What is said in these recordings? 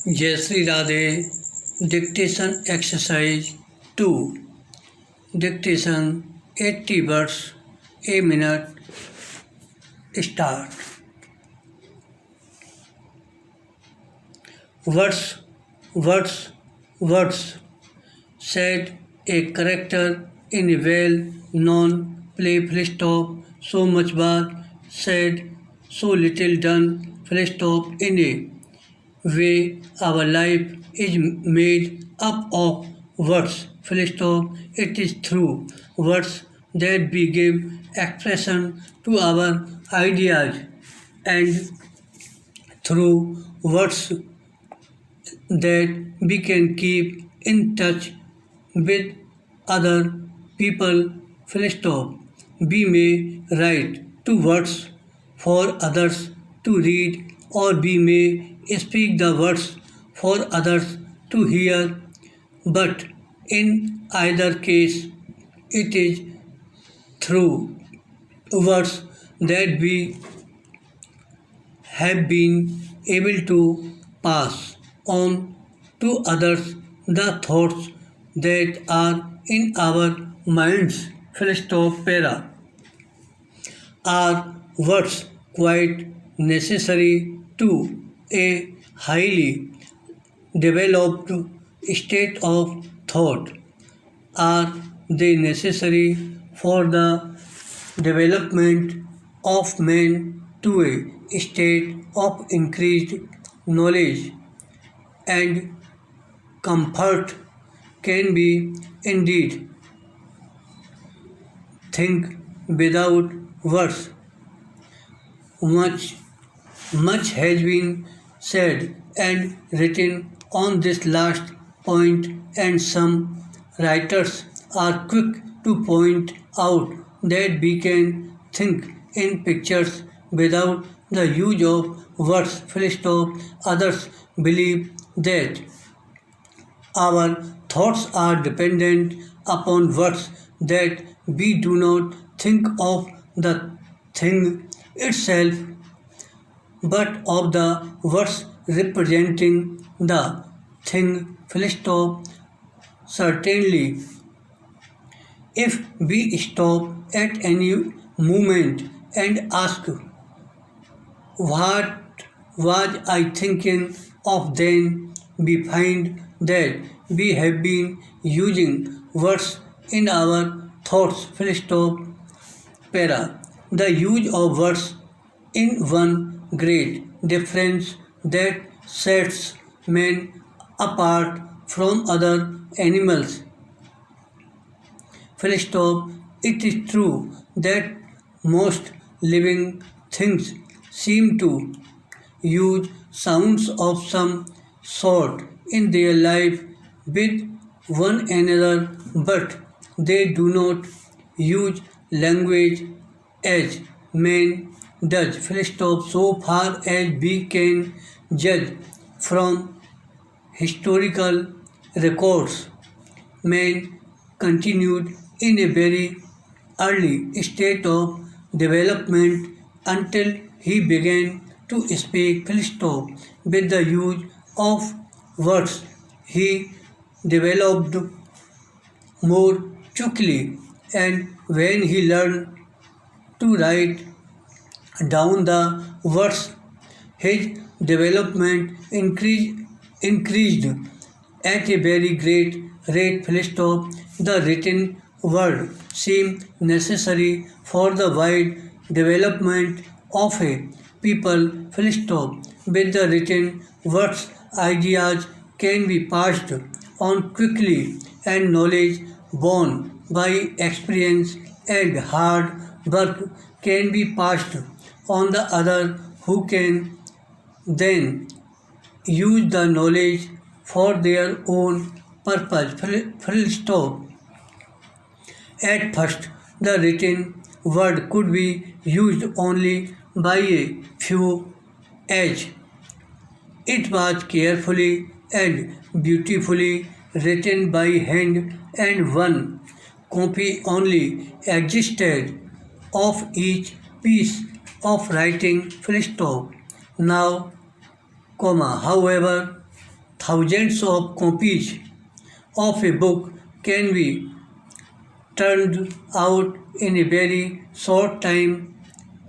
Shri Radhey, dictation exercise 2. Dictation 80 words a minute. Start. Words, words, words, said a character in a well-known play. Full stop. So much was said, so little done. Full stop. In a way, our life is made up of words. Full stop. It is through words that we give expression to our ideas, and through words that we can keep in touch with other people. Full stop. We may write to words for others to read, or we may speak the words for others to hear, but in either case, it is through words that we have been able to pass on to others the thoughts that are in our minds. Full stop. Para. Are words quite necessary to a highly developed state of thought? Are they necessary for the development of man to a state of increased knowledge and comfort? Can be indeed think without words. Much has been said and written on this last point, and some writers are quick to point out that we can think in pictures without the use of words. Full stop. Others believe that our thoughts are dependent upon words, that we do not think of the thing itself, but of the words representing the thing. Full stop. Certainly, if we stop at any moment and ask, what was I thinking of, then we find that we have been using words in our thoughts. Full stop. Para. The use of words in one great difference that sets men apart from other animals. Full stop. It is true that most living things seem to use sounds of some sort in their life with one another, but they do not use language as man does. Full stop. So far as we can judge from historical records, man continued in a very early state of development until he began to speak. Full stop. With the use of words, he developed more quickly, and when he learned to write down the words, his development increased at a very great rate. Full stop. The written word seemed necessary for the wide development of a people. Full stop. With the written words, ideas can be passed on quickly, and knowledge born by experience and hard work can be passed on the other, who can then use the knowledge for their own purpose. Full stop. At first, the written word could be used only by a few, as it was carefully and beautifully written by hand, and one copy only existed of each piece of writing. Full stop. Now, however, thousands of copies of a book can be turned out in a very short time,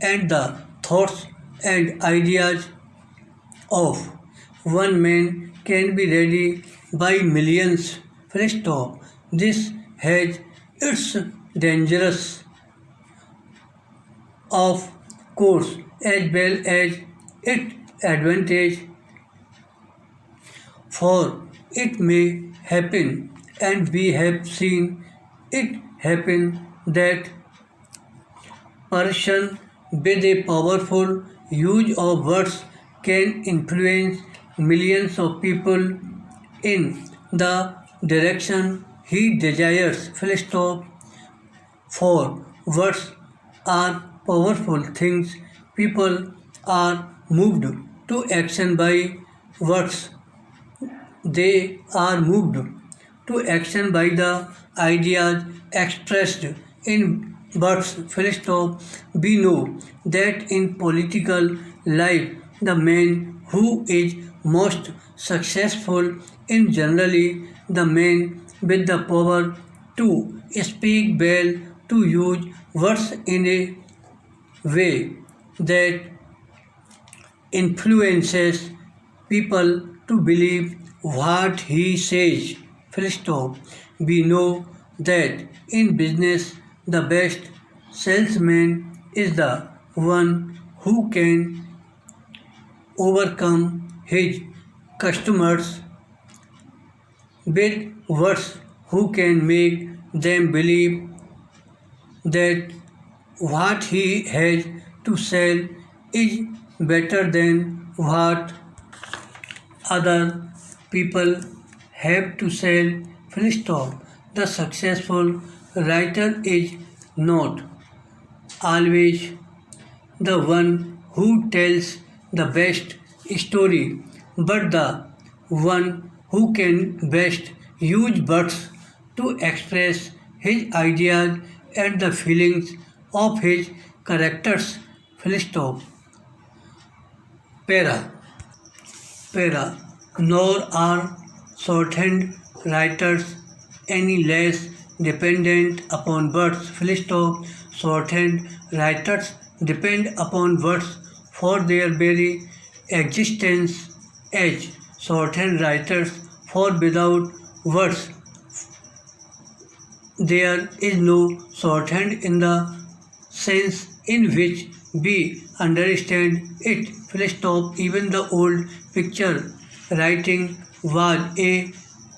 and the thoughts and ideas of one man can be read by millions. Full stop. This has its dangerous, of course, as well as its advantage, for it may happen, and we have seen it happen, that person with a powerful use of words can influence millions of people in the direction he desires. Full stop. For words are powerful things. People are moved to action by words. They are moved to action by the ideas expressed in words. Full stop. We know that in political life, the man who is most successful in generally the man with the power to speak well, to use words in a way that influences people to believe what he says. Full stop. We know that in business the best salesman is the one who can overcome his customers with words, who can make them believe that what he has to sell is better than what other people have to sell. Full stop. The successful writer is not always the one who tells the best story, but the one who can best use words to express his ideas and the feelings of his characters. Full stop. Para. Para. Nor are shorthand writers any less dependent upon words. Full stop. Shorthand writers depend upon words for their very existence as shorthand writers, for without words there is no shorthand in the sense in which we understand it. Full stop. Even the old picture writing was a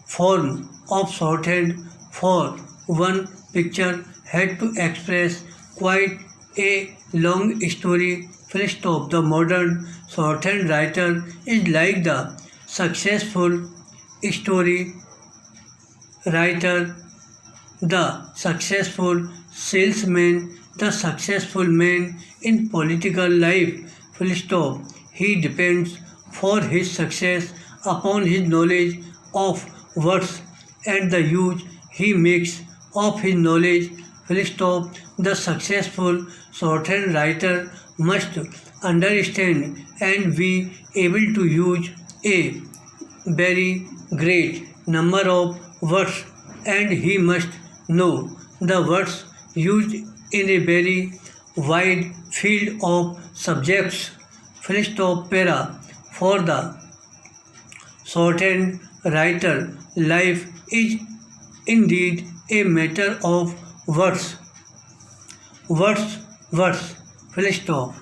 form of shorthand, for one picture had to express quite a long story. Full stop. The modern shorthand writer is like the successful story writer, the successful salesman, the successful man in political life. Full stop. He depends for his success upon his knowledge of words and the use he makes of his knowledge. Full stop. The successful shorthand writer must understand and be able to use a very great number of words, and he must know the words used in a very wide field of subjects. Full stop. Para. For the shorthand writer, life is indeed a matter of words. Words, words. Full stop.